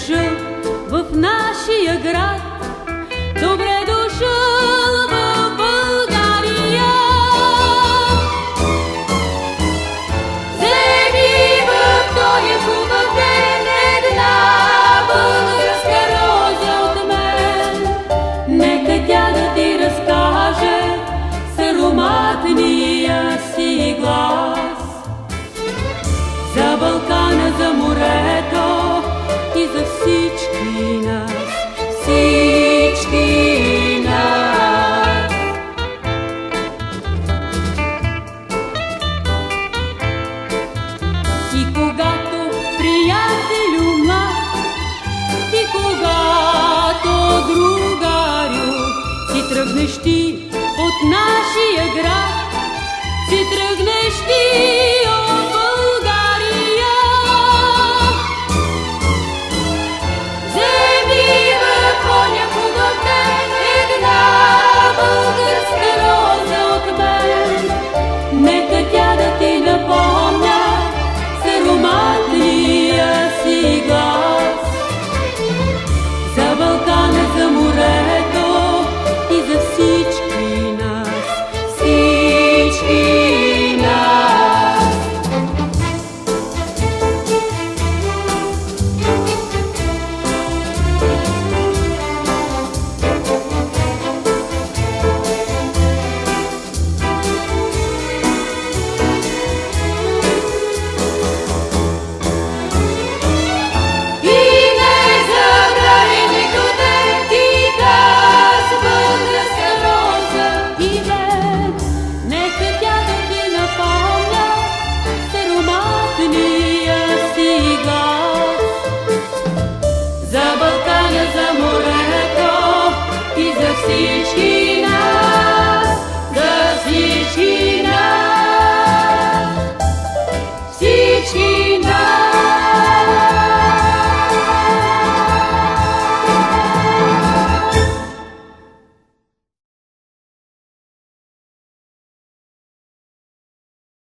дошъл в нашия град, добре дошъл в България. Вземи в този хубав ден една българска роза от мен, нека тя да ти разкаже с ароматния си глас за Балкана, за морето и за всички нас, всички нас. И когато, приятелю млад, и когато, другарю, си тръгнеш ти от нашия град, си тръгнеш ти от България. Вземи в оня хубав ден една българска роза от мен, нека тя да ти напомня с ароматния си глас за Балкана, за морето и за всички нас, всички нас. И не забравяй никога ти газ, българска роза и мен, нека тя да ти напомня с ароматния си глас за Балкана, за морето и за всички